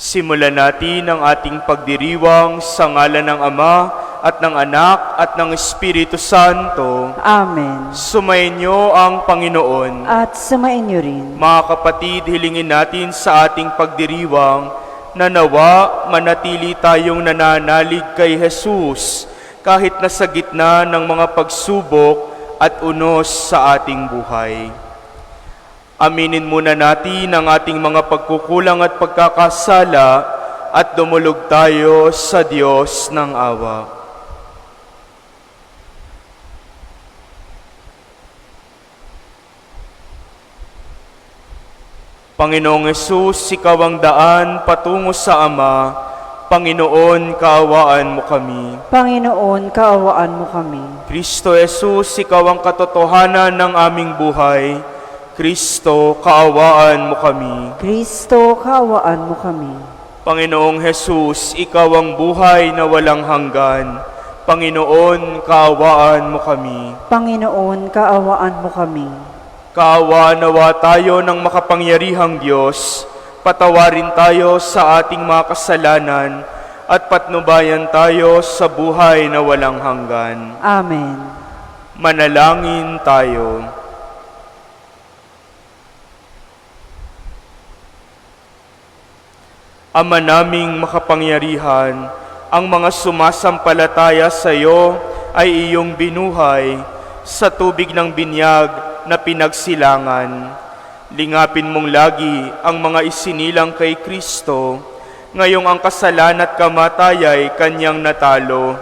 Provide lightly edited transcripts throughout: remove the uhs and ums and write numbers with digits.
Simulan natin ang ating pagdiriwang sa ngalan ng Ama at ng Anak at ng Espiritu Santo. Amen. Sumainyo ang Panginoon. At sumainyo rin. Mga kapatid, hilingin natin sa ating pagdiriwang na nawa manatili tayong nananalig kay Jesus kahit nasa gitna ng mga pagsubok at unos sa ating buhay. Aminin muna natin ang ating mga pagkukulang at pagkakasala at dumulog tayo sa Diyos ng awa. Panginoong Hesus, Ikaw ang daan patungo sa Ama. Panginoon, kaawaan mo kami. Panginoon, kaawaan mo kami. Kristo Hesus, Ikaw ang katotohanan ng aming buhay. Kristo, kaawaan mo kami. Kristo, kaawaan mo kami. Panginoong Hesus, Ikaw ang buhay na walang hanggan. Panginoon, kaawaan mo kami. Panginoon, kaawaan mo kami. Kaawa nawa tayo ng makapangyarihang Diyos, patawarin tayo sa ating mga kasalanan at patnubayan tayo sa buhay na walang hanggan. Amen. Manalangin tayo. Ama naming makapangyarihan, ang mga sumasampalataya sa iyo ay iyong binuhay sa tubig ng binyag na pinagsilangan. Lingapin mong lagi ang mga isinilang kay Kristo, ngayong ang kasalan at kamatay ay kanyang natalo,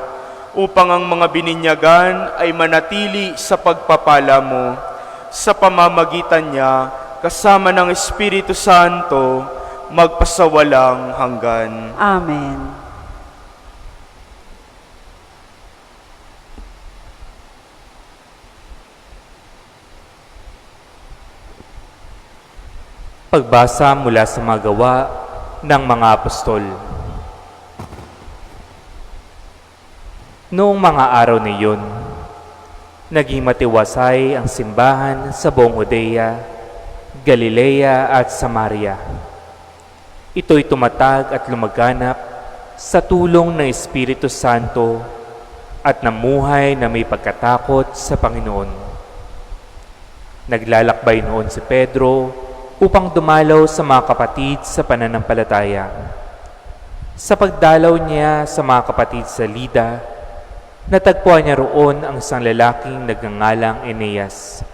upang ang mga bininyagan ay manatili sa pagpapala mo. Sa pamamagitan niya, kasama ng Espiritu Santo, magpasawalang hanggan. Amen. Pagbasa mula sa mga gawa ng mga apostol. Noong mga araw na iyon, naging matiwasay ang simbahan sa buong Judea, Galilea at Samaria. Ito'y tumatag at lumaganap sa tulong ng Espiritu Santo at namuhay na may pagkatakot sa Panginoon. Naglalakbay noon si Pedro upang dumalaw sa mga kapatid sa pananampalataya. Sa pagdalaw niya sa mga kapatid sa Lida, natagpuan niya roon ang isang lalaking nagngangalang Eneas.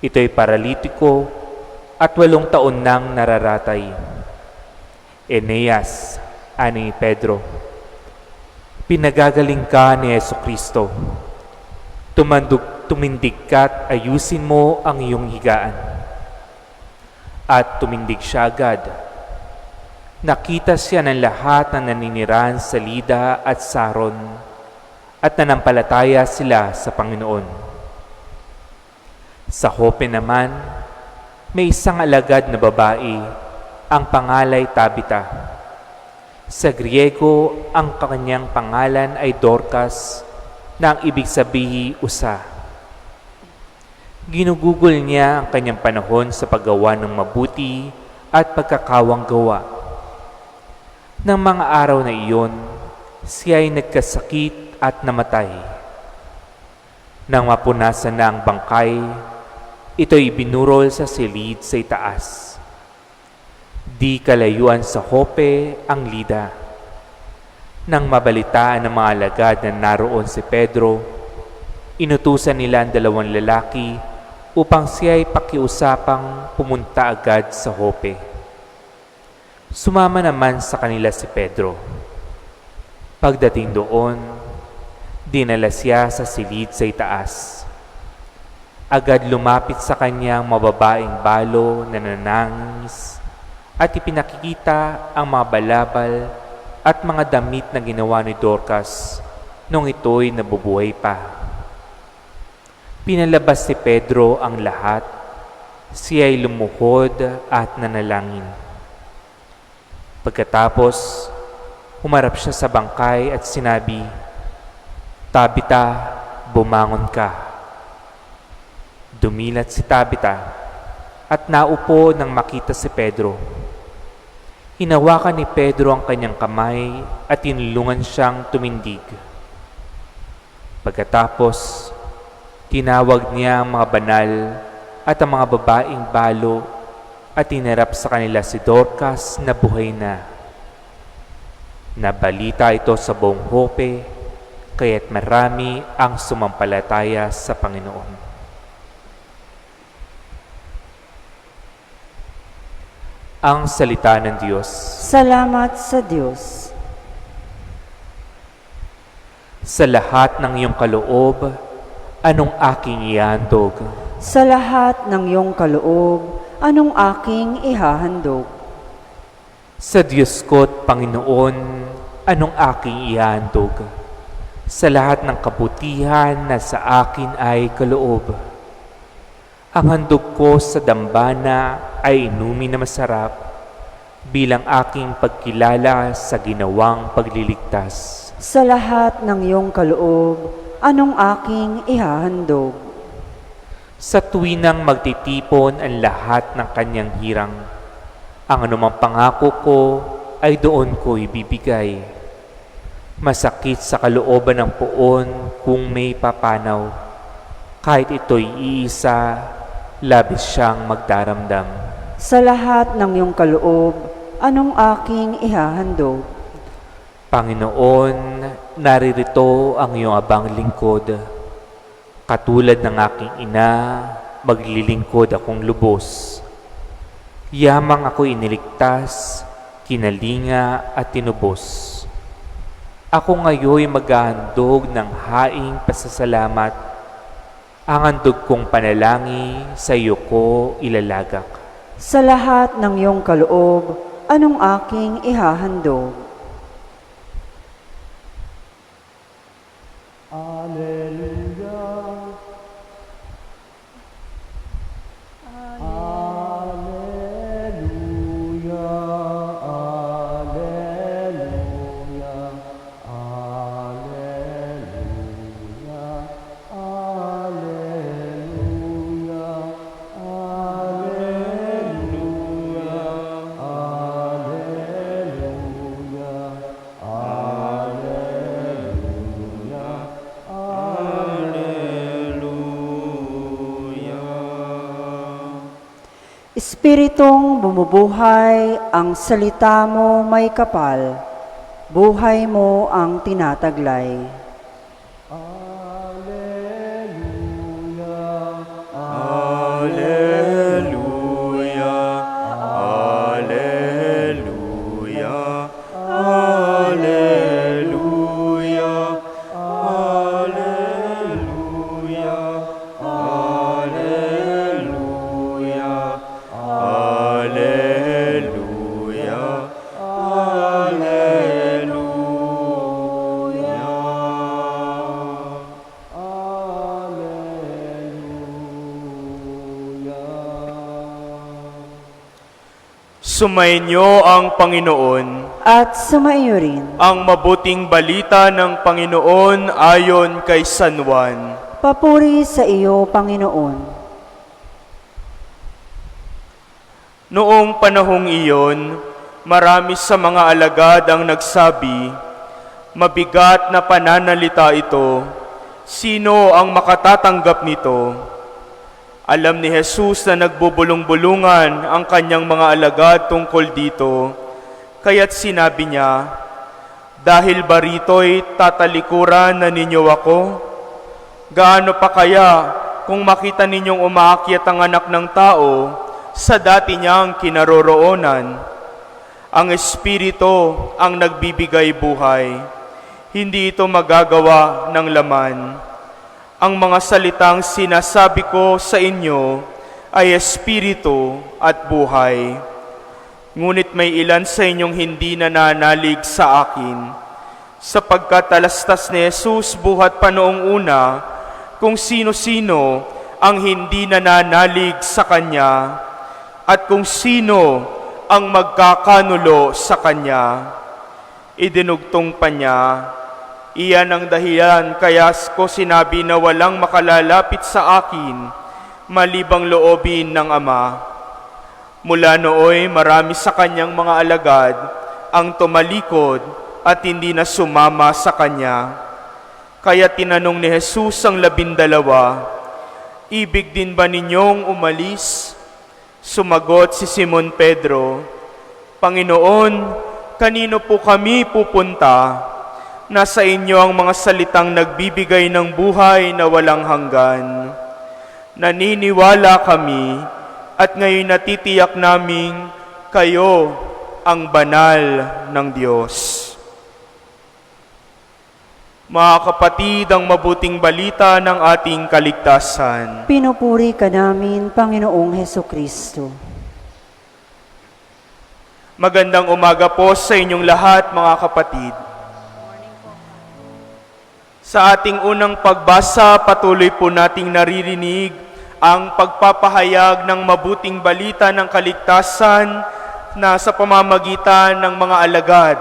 Ito'y paralitiko at 8 taon nang nararatay. Eneas, ani Pedro, pinagagaling ka ni Jesucristo. Tumindig ka't ayusin mo ang iyong higaan. At tumindig siya agad. Nakita siya ng lahat na naninirahan sa Lida at Saron at nanampalataya sila sa Panginoon. Sa Jope naman, may isang alagad na babae, ang pangalay Tabita. Sa Griego, ang kanyang pangalan ay Dorcas, na ang ibig sabihin usa. Ginugugol niya ang kanyang panahon sa paggawa ng mabuti at pagkakawang gawa. Nang mga araw na iyon, siya ay nagkasakit at namatay. Nang mapunasan na ang bangkay, ito'y binurol sa silid sa itaas. Di kalayuan sa Jope ang Lida. Nang mabalitaan ng mga alagad na naroon si Pedro, inutusan nila ang 2 lalaki upang siya ay pakiusapang pumunta agad sa Jope. Sumama naman sa kanila si Pedro. Pagdating doon, dinala siya sa silid sa itaas. Agad lumapit sa kanyang mababaing balo na nanangis at ipinakikita ang mga balabal at mga damit na ginawa ni Dorcas nung ito'y nabubuhay pa. Pinalabas ni Pedro ang lahat, siya'y lumuhod at nanalangin. Pagkatapos, humarap siya sa bangkay at sinabi, "Tabita, bumangon ka." Dumilat si Tabita at naupo nang makita si Pedro. Hinawakan ni Pedro ang kanyang kamay at tinulungan siyang tumindig. Pagkatapos, tinawag niya ang mga banal at ang mga babaeng balo at tinarap sa kanila si Dorcas na buhay na. Nabalita ito sa buong Jope, kaya't marami ang sumampalataya sa Panginoon. Ang salita ng Diyos. Salamat sa Diyos. Sa lahat ng iyong kaloob, anong aking ihandog? Sa lahat ng iyong kaloob, anong aking ihahandog? Sa Diyos ko't Panginoon, anong aking ihandog? Sa lahat ng kabutihan na sa akin ay kaloob. Ang handog ko sa dambana ay inumin na masarap bilang aking pagkilala sa ginawang pagliligtas. Sa lahat ng iyong kaloob, anong aking ihahandog? Sa tuwinang magtitipon ang lahat ng kanyang hirang, ang anumang pangako ko ay doon ko ibibigay. Masakit sa kalooban ng poon kung may papanaw, kahit ito'y iisa, labis siyang magdaramdam. Sa lahat ng iyong kaloob, anong aking ihahandog? Panginoon, naririto ang iyong abang lingkod. Katulad ng aking ina, maglilingkod akong lubos. Yamang ako iniligtas, kinalinga at tinubos. Ako ngayoy maghahandog ng haing pasasalamat. Ang handog kong panalangin sa iyo ko ilalagak. Sa lahat ng iyong kaloob, anong aking ihahandog? Espiritong bumubuhay, ang salita mo may kapal, buhay mo ang tinataglay. Alleluia, alleluia, alleluia, alleluia, alleluia, alleluia, Sumainyo ang Panginoon. At sumaiyo rin, Ang mabuting balita ng Panginoon ayon kay San Juan. papuri sa iyo, Panginoon. Noong panahong iyon, marami sa mga alagad ang nagsabi, "Mabigat na pananalita ito. Sino ang makatatanggap nito?" Alam ni Jesus na nagbubulong-bulungan ang kanyang mga alagad tungkol dito, kaya't sinabi niya, "Dahil ba rito'y tatalikuran na ninyo ako? Gaano pa kaya kung makita ninyong umaakyat ang anak ng tao sa dati niyang kinaroroonan? Ang Espiritu ang nagbibigay buhay. Hindi ito magagawa ng laman. Ang mga salitang sinasabi ko sa inyo ay espiritu at buhay. Ngunit may ilan sa inyong hindi nananalig sa akin, sapagkat talastas ni Jesus buhat pa noong una kung sino-sino ang hindi nananalig sa Kanya at kung sino ang magkakanulo sa Kanya." Idinugtong pa niya, "Iyan ang dahilan kaya ko sinabi na walang makalalapit sa akin malibang loobin ng Ama. Mula nooy marami sa kanyang mga alagad ang tumalikod at hindi na sumama sa kanya. Kaya tinanong ni Jesus ang 12, "Ibig din ba ninyong umalis?" Sumagot si Simon Pedro, "Panginoon, kanino po kami pupunta? Nasa inyo ang mga salitang nagbibigay ng buhay na walang hanggan. Naniniwala kami at ngayon natitiyak naming kayo ang banal ng Diyos." Mga kapatid, ang mabuting balita ng ating kaligtasan. Pinupuri ka namin, Panginoong Hesukristo. Magandang umaga po sa inyong lahat, mga kapatid. Sa ating unang pagbasa, patuloy po nating naririnig ang pagpapahayag ng mabuting balita ng kaligtasan na sa pamamagitan ng mga alagad.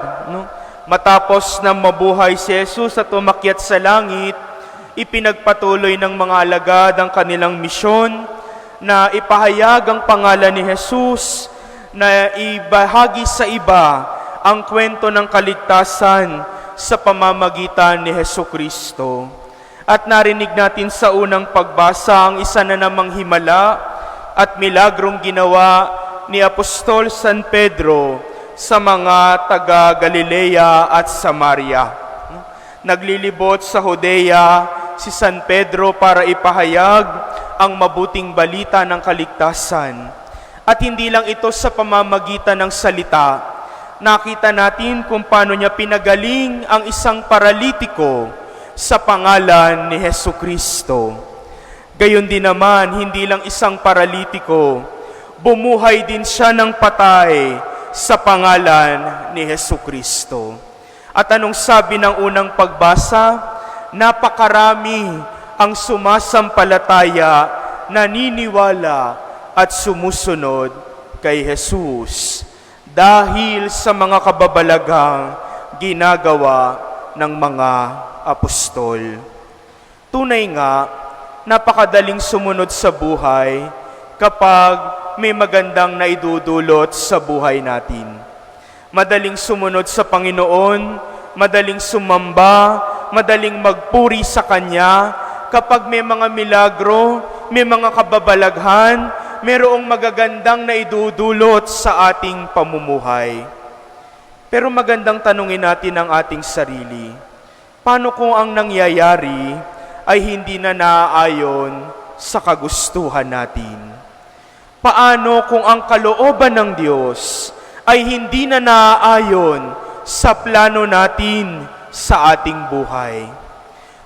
Matapos na mabuhay si Jesus at umakyat sa langit, ipinagpatuloy ng mga alagad ang kanilang misyon na ipahayag ang pangalan ni Jesus, na ibahagi sa iba ang kwento ng kaligtasan sa pamamagitan ni Hesukristo. At narinig natin sa unang pagbasa ang isa na namang himala at milagrong ginawa ni Apostol San Pedro sa mga taga Galilea at Samaria. Naglilibot sa Judea si San Pedro para ipahayag ang mabuting balita ng kaligtasan. At hindi lang ito sa pamamagitan ng salita. Nakita natin kung paano niya pinagaling ang isang paralitiko sa pangalan ni Hesukristo. Gayon din naman, hindi lang isang paralitiko, bumuhay din siya ng patay sa pangalan ni Hesukristo. At anong sabi ng unang pagbasa? Napakarami ang sumasampalataya, naniniwala at sumusunod kay Jesus dahil sa mga kababalaghang ginagawa ng mga apostol. Tunay nga, napakadaling sumunod sa buhay kapag may magandang naidudulot sa buhay natin. Madaling sumunod sa Panginoon, madaling sumamba, madaling magpuri sa Kanya kapag may mga milagro, may mga kababalaghan, mayroong magagandang naidudulot sa ating pamumuhay. Pero magandang tanungin natin ang ating sarili. Paano kung ang nangyayari ay hindi na naaayon sa kagustuhan natin? Paano kung ang kalooban ng Diyos ay hindi na naaayon sa plano natin sa ating buhay?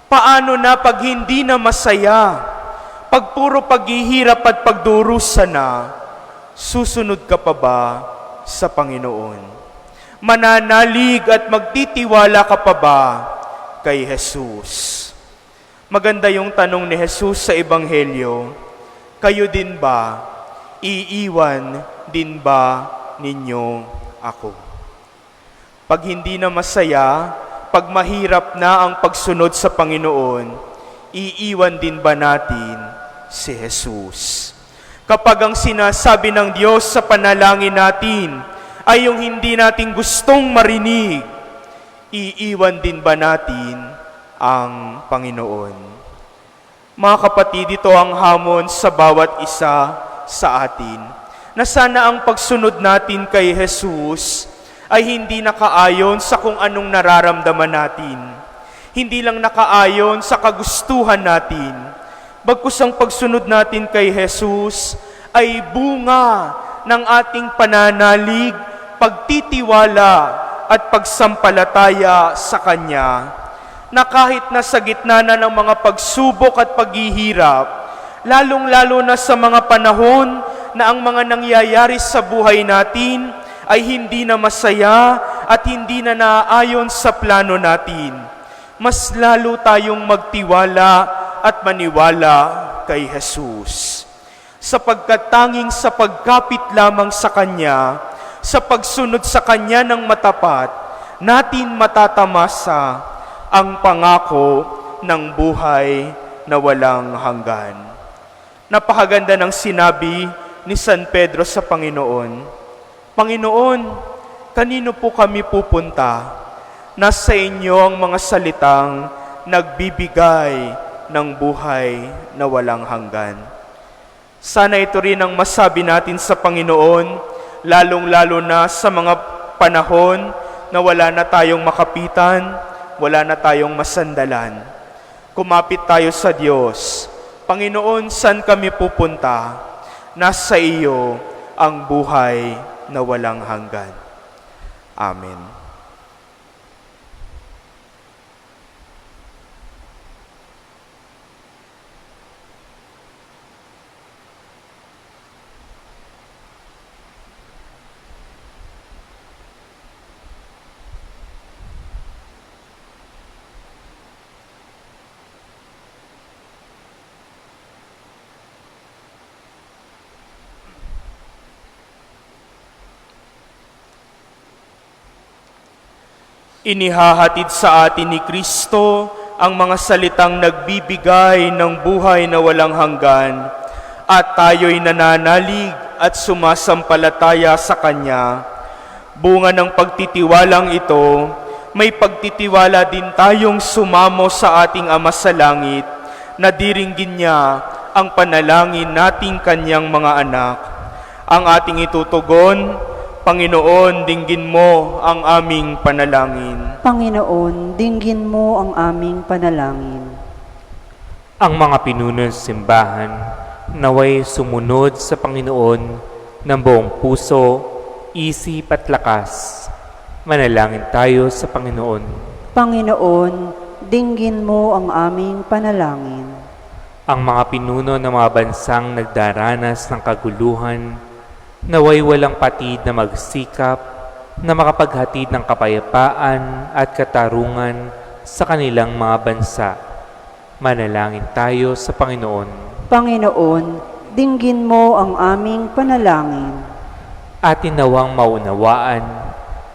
Paano na pag hindi na masaya, pag puro paghihirap at pagdurusa na, susunod ka pa ba sa Panginoon? Mananalig at magtitiwala ka pa ba kay Jesus? Maganda yung tanong ni Jesus sa Ebanghelyo, kayo din ba? Iiwan din ba ninyo ako? Pag hindi na masaya, pag mahirap na ang pagsunod sa Panginoon, iiwan din ba natin si Jesus? Kapag ang sinasabi ng Diyos sa panalangin natin ay yung hindi natin gustong marinig, iiwan din ba natin ang Panginoon? Mga kapatid, ito ang hamon sa bawat isa sa atin, na sana ang pagsunod natin kay Jesus ay hindi nakaayon sa kung anong nararamdaman natin. Hindi lang nakaayon sa kagustuhan natin. Bagkus ang pagsunod natin kay Jesus ay bunga ng ating pananalig, pagtitiwala at pagsampalataya sa Kanya. Na kahit nasa gitna na ng mga pagsubok at paghihirap, lalong-lalo na sa mga panahon na ang mga nangyayari sa buhay natin ay hindi na masaya at hindi na naaayon sa plano natin, mas lalo tayong magtiwala at maniwala kay Jesus. Sapagkat tanging sa pagkapit lamang sa Kanya, sa pagsunod sa Kanya ng matapat, natin matatamasa ang pangako ng buhay na walang hanggan. Napakaganda ng sinabi ni San Pedro sa Panginoon, Panginoon, kanino po kami pupunta? Nasa inyo ang mga salitang nagbibigay ng buhay na walang hanggan. Sana ito rin ang masabi natin sa Panginoon, lalong-lalo na sa mga panahon na wala na tayong makapitan, wala na tayong masandalan. Kumapit tayo sa Diyos. Panginoon, saan kami pupunta? Nasa iyo ang buhay na walang hanggan. Amen. Inihahatid sa atin ni Kristo ang mga salitang nagbibigay ng buhay na walang hanggan, at tayo'y nananalig at sumasampalataya sa Kanya. Bunga ng pagtitiwalang ito, may pagtitiwala din tayong sumamo sa ating Ama sa Langit, na diringgin niya ang panalangin nating Kanyang mga anak. Ang ating itutugon, Panginoon, dinggin mo ang aming panalangin. Panginoon, dinggin mo ang aming panalangin. Ang mga pinuno ng simbahan naway sumunod sa Panginoon ng buong puso, isip at lakas. Manalangin tayo sa Panginoon. Panginoon, dinggin mo ang aming panalangin. Ang mga pinuno ng mga bansang nagdaranas ng kaguluhan, naway walang patid na magsikap na makapaghatid ng kapayapaan at katarungan sa kanilang mga bansa. Manalangin tayo sa Panginoon. Panginoon, dinggin mo ang aming panalangin. Atin nawang maunawaan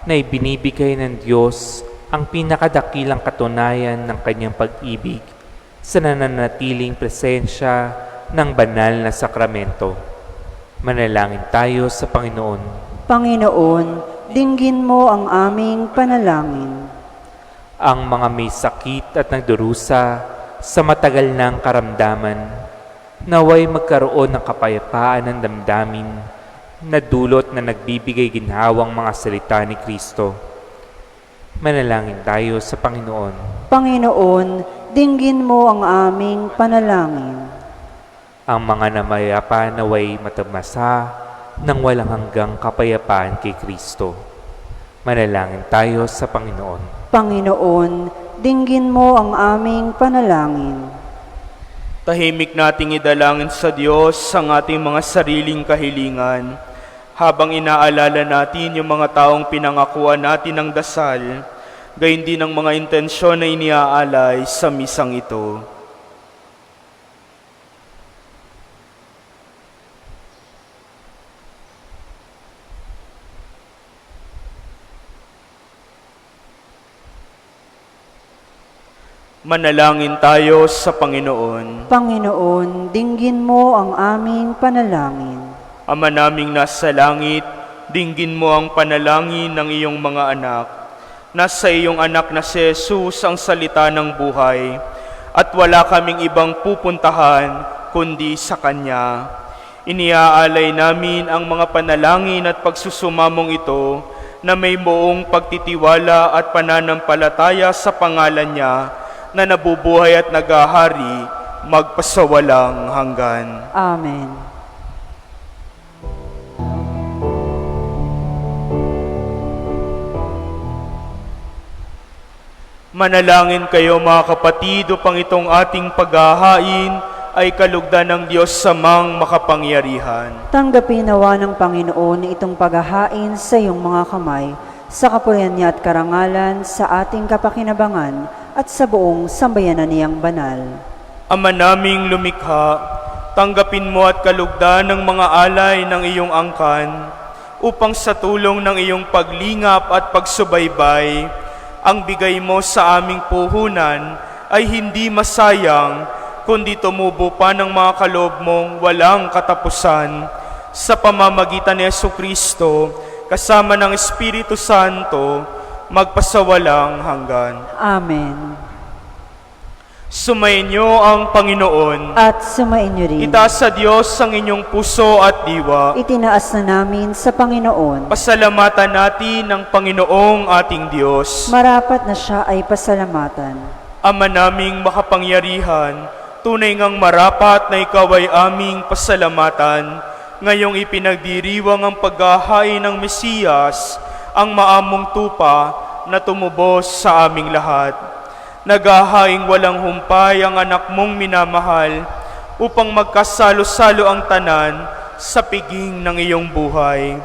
na ibinibigay ng Diyos ang pinakadakilang katunayan ng Kanyang pag-ibig sa nananatiling presensya ng banal na sakramento. Manalangin tayo sa Panginoon. Panginoon, dinggin mo ang aming panalangin. Ang mga may sakit at nagdurusa sa matagal ng karamdaman, naway magkaroon ng kapayapaan ng damdamin na dulot na nagbibigay ginhawang mga salita ni Kristo. Manalangin tayo sa Panginoon. Panginoon, dinggin mo ang aming panalangin. Ang mga namayapa naway matamasa ng walang hanggang kapayapaan kay Kristo. Manalangin tayo sa Panginoon. Panginoon, dinggin mo ang aming panalangin. Tahimik nating idalangin sa Diyos ang ating mga sariling kahilingan, habang inaalala natin yung mga taong pinangakuan natin ng dasal, gayon din ang mga intensyon na iniaalay sa misang ito. Manalangin tayo sa Panginoon. Panginoon, dinggin mo ang aming panalangin. Ama naming nasa langit, dinggin mo ang panalangin ng iyong mga anak. Nasa iyong anak na si Jesus ang salita ng buhay, at wala kaming ibang pupuntahan kundi sa Kanya. Iniaalay namin ang mga panalangin at pagsusumamong ito na may buong pagtitiwala at pananampalataya sa pangalan niya, na nabubuhay at nagahari magpasawalang hanggan. Amen. Manalangin kayo mga kapatid, upang itong ating paghahain ay kalugdan ng Diyos samang makapangyarihan. Tanggapin nawa ng Panginoon itong paghahain sa iyong mga kamay, sa kapurihan niya at karangalan, sa ating kapakinabangan, at sa buong sambayanan niyang banal. Ama naming lumikha, tanggapin mo at kalugdan ng mga alay ng iyong angkan, upang sa tulong ng iyong paglingap at pagsubaybay, ang bigay mo sa aming puhunan ay hindi masayang, kundi tumubo pa ng mga kaloob mong walang katapusan, sa pamamagitan ni Jesucristo, kasama ng Espiritu Santo, magpasawalang hanggan. Amen. Sumainyo ang Panginoon. At sumainyo rin. Itaas sa Diyos ang inyong puso at diwa. Itinaas na namin sa Panginoon. Pasalamatan natin ang Panginoong ating Diyos. Marapat na siya ay pasalamatan. Ama naming makapangyarihan, tunay ngang marapat na ikaw ay aming pasalamatan. Ngayong ipinagdiriwang ang paghahain ng Mesiyas, ang maamong tupa na tumubos sa aming lahat. Naghahaing walang humpay ang anak mong minamahal upang magkasalo-salo ang tanan sa piging ng iyong buhay.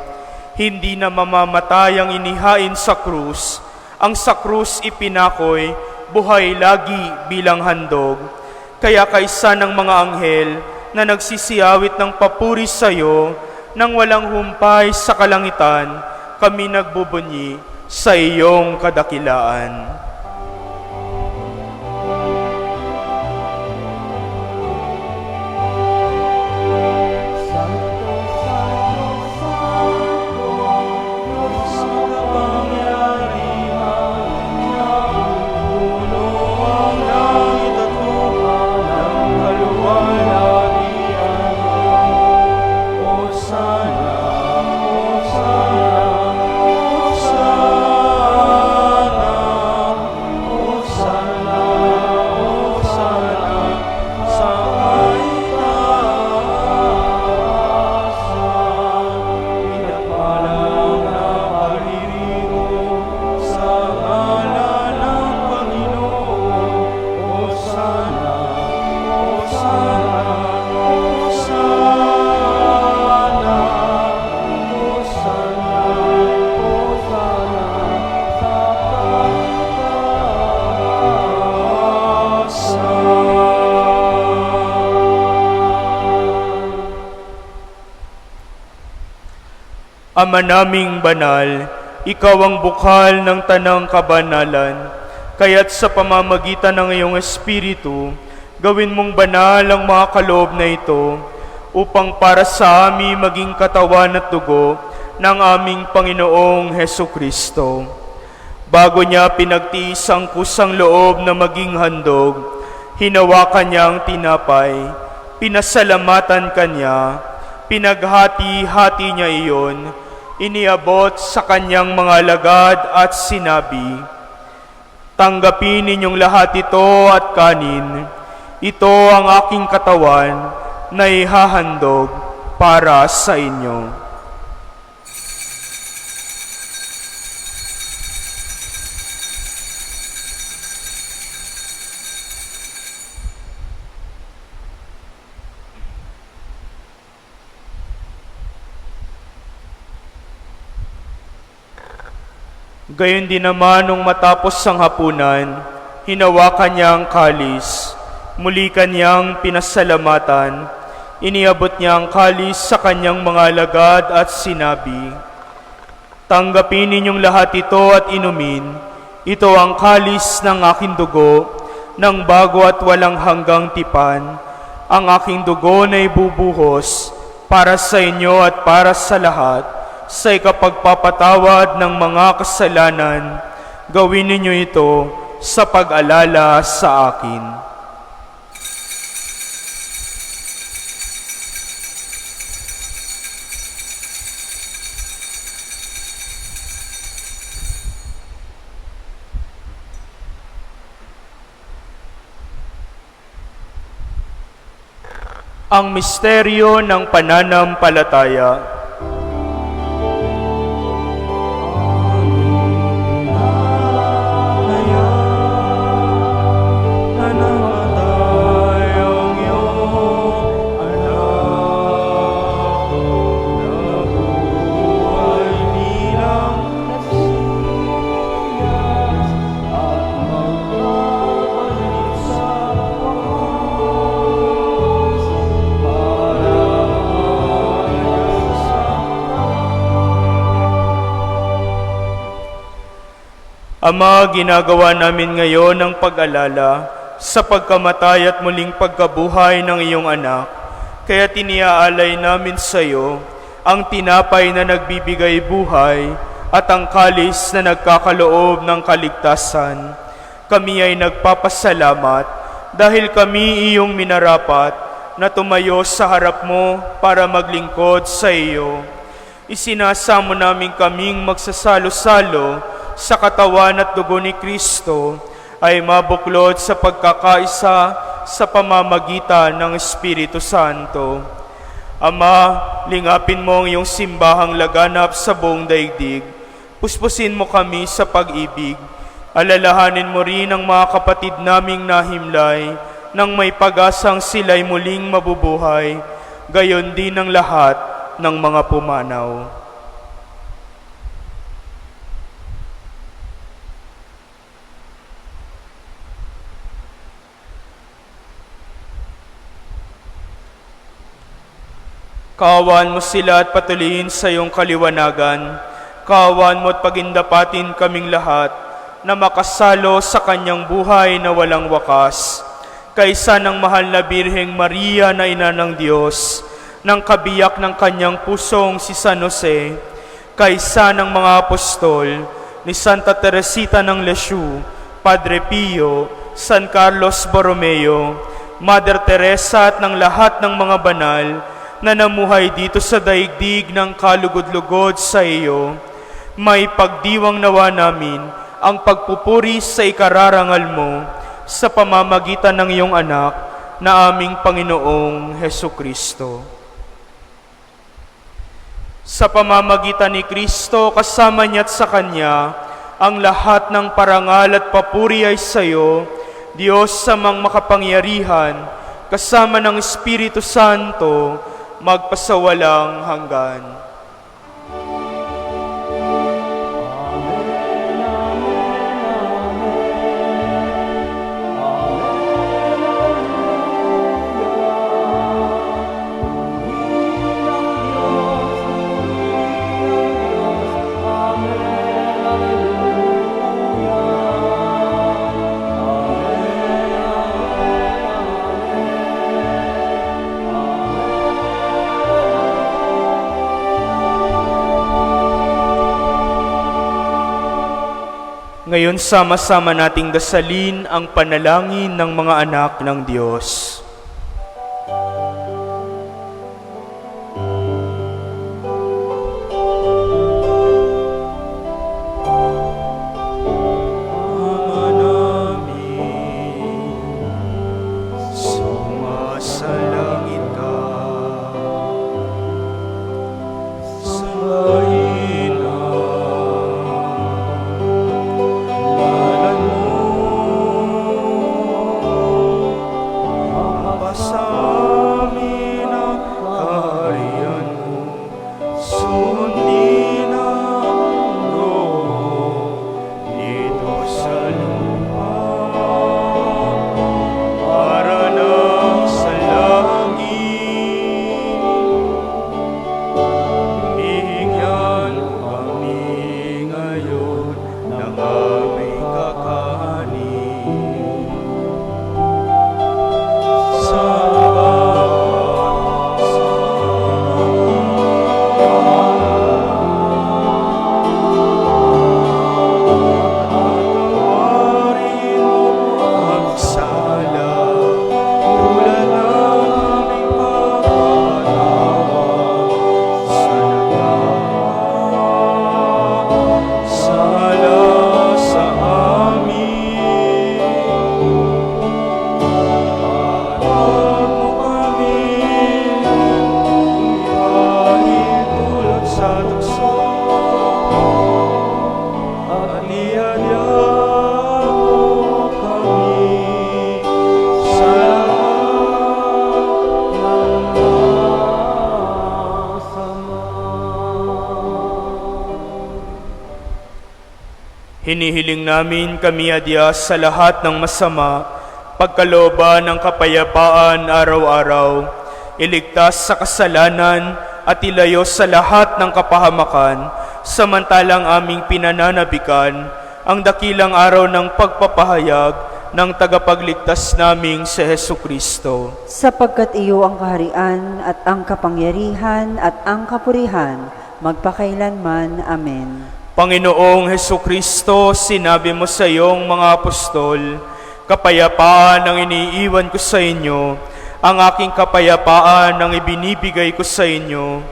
Hindi na mamamatay ang inihain sa krus. Ang sa krus ipinakoy, buhay lagi bilang handog. Kaya kaisa ng mga anghel na nagsisiyawit ng papuri sa iyo, nang walang humpay sa kalangitan, kami nagbubunyi sa iyong kadakilaan. Ama naming banal, ikaw ang bukal ng tanang kabanalan, kaya't sa pamamagitan ng iyong Espiritu, gawin mong banal ang mga kaloob na ito, upang para sa amin maging katawan at dugo ng aming Panginoong Hesukristo. Bago niya pinagtiis ang kusang loob na maging handog, hinawakan niya ang tinapay, pinasalamatan kanya, pinaghati-hati niya iyon, iniabot sa kanyang mga alagad at sinabi, "Tanggapin ninyong lahat ito at kanin. Ito ang aking katawan na ihahandog para sa inyo." Gayon din naman nung matapos ang hapunan, hinawakan niya ang kalis, muli kanyang pinasalamatan, iniabot niya ang kalis sa kanyang mga alagad at sinabi, "Tanggapin ninyong lahat ito at inumin, ito ang kalis ng aking dugo, ng bago at walang hanggang tipan, ang aking dugo na ibubuhos para sa inyo at para sa lahat, sa ikapagpapatawad ng mga kasalanan. Gawin ninyo ito sa pag-alala sa akin." Ang misteryo ng pananampalataya. Ama, ginagawa namin ngayon ang pag-alala sa pagkamatay at muling pagkabuhay ng iyong anak. Kaya tiniaalay namin sa iyo ang tinapay na nagbibigay buhay, at ang kalis na nagkakaloob ng kaligtasan. Kami ay nagpapasalamat dahil kami iyong minarapat na tumayo sa harap mo para maglingkod sa iyo. Isinasamo namin kaming magsasalo-salo sa katawan at dugo ni Kristo ay mabuklod sa pagkakaisa sa pamamagitan ng Espiritu Santo. Ama, lingapin mo ang iyong simbahang laganap sa buong daigdig. Puspusin mo kami sa pag-ibig. Alalahanin mo rin ang mga kapatid naming nahimlay nang may pag-asang sila'y muling mabubuhay, gayon din ang lahat ng mga pumanaw. Kaawaan mo sila at patuloyin sa iyong kaliwanagan. Kaawaan mo at pagindapatin kaming lahat na makasalo sa kanyang buhay na walang wakas. Kaysa ng mahal na Birheng Maria na ina ng Diyos, ng kabiyak ng kanyang pusong si San Jose, kaysa ng mga apostol, ni Santa Teresita ng Lisieux, Padre Pio, San Carlos Borromeo, Mother Teresa at ng lahat ng mga banal na namuhay dito sa daigdig ng kalugod-lugod sa iyo, may pagdiwang nawa namin ang pagpupuri sa ikararangal mo sa pamamagitan ng iyong anak na aming Panginoong Hesukristo. Sa pamamagitan ni Kristo, kasama niya at sa Kanya, ang lahat ng parangal at papuri ay sa iyo, Diyos samang makapangyarihan, kasama ng Espiritu Santo, magpasawalang hanggan. Ngayon, sama-sama nating dasalin ang panalangin ng mga anak ng Diyos. Ama namin, sumasalangit ka, sambahin Hinihiling namin kami, Diyos, sa lahat ng masama, pagkalooban ng kapayapaan araw-araw, iligtas sa kasalanan at ilayo sa lahat ng kapahamakan, samantalang aming pinananabikan ang dakilang araw ng pagpapahayag ng tagapagligtas naming si Hesu Kristo. Sapagkat iyo ang kaharian at ang kapangyarihan at ang kapurihan, magpakailanman. Amen. Panginoong Hesu Kristo, sinabi mo sa iyong mga apostol, kapayapaan ang iniiwan ko sa inyo, ang aking kapayapaan ang ibinibigay ko sa inyo.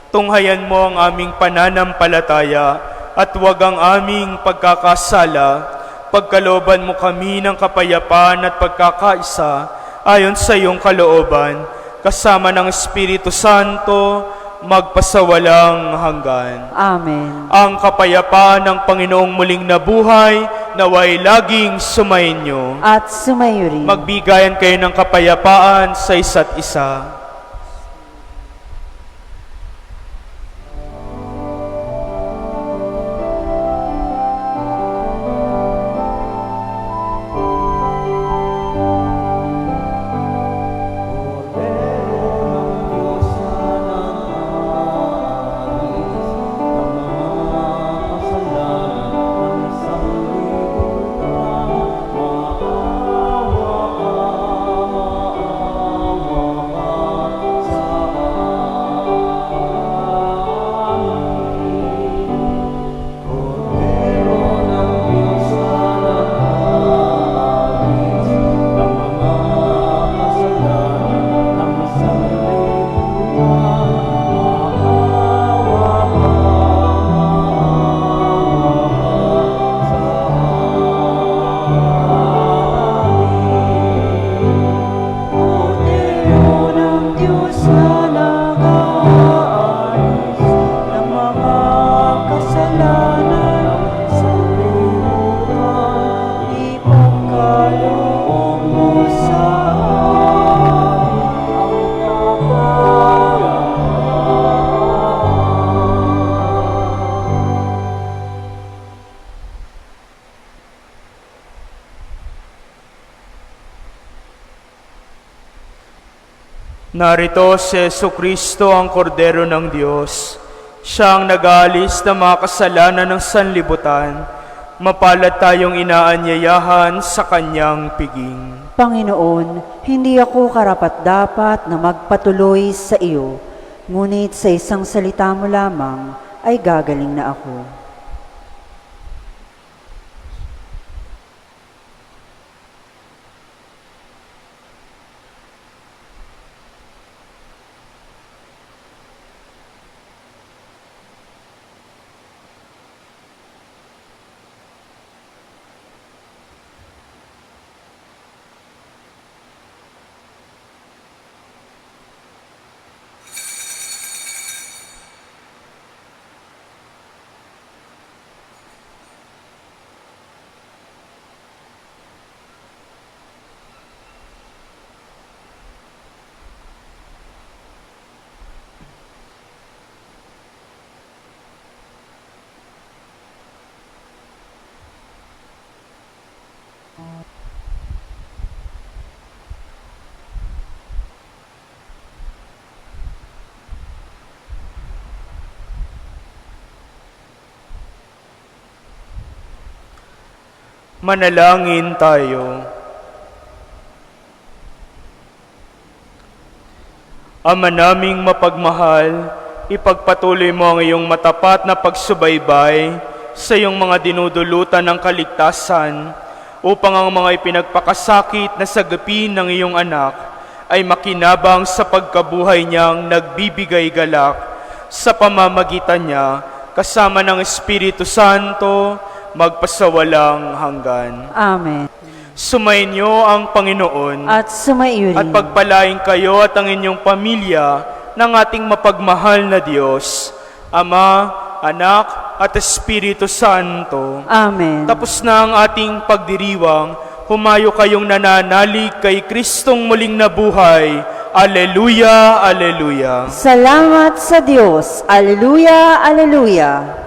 Tunghayan mo ang aming pananampalataya at huwag ang aming pagkakasala. Pagkalooban mo kami ng kapayapaan at pagkakaisa ayon sa iyong kalooban, kasama ng Espiritu Santo, magpasawalang hanggan. Amen. Ang kapayapaan ng Panginoong muling nabuhay, naway laging sumainyo. At sumayo rin. Magbigayan kayo ng kapayapaan sa isa't isa. Narito si Jesu Kristo, ang Kordero ng Diyos. Siya ang nag-aalis ng mga kasalanan ng sanlibutan. Mapalad tayong inaanyayahan sa kanyang piging. Panginoon, hindi ako karapat-dapat na magpatuloy sa iyo, ngunit sa isang salita mo lamang ay gagaling na ako. Manalangin tayo. Ama naming mapagmahal, ipagpatuloy mo ang iyong matapat na pagsubaybay sa iyong mga dinudulutan ng kaligtasan upang ang mga ipinagpakasakit na sagapin ng iyong anak ay makinabang sa pagkabuhay niyang nagbibigay galak sa pamamagitan niya kasama ng Espiritu Santo, magpasawalang hanggan. Amen. Sumainyo ang Panginoon At sumaiyo rin. at pagpalain kayo at ang inyong pamilya ng ating mapagmahal na Diyos, Ama, Anak at Espiritu Santo. Amen. Tapos na ang ating pagdiriwang, humayo kayong nananalig kay Kristong muling nabuhay. Aleluya, aleluya. Salamat sa Diyos. Aleluya, aleluya.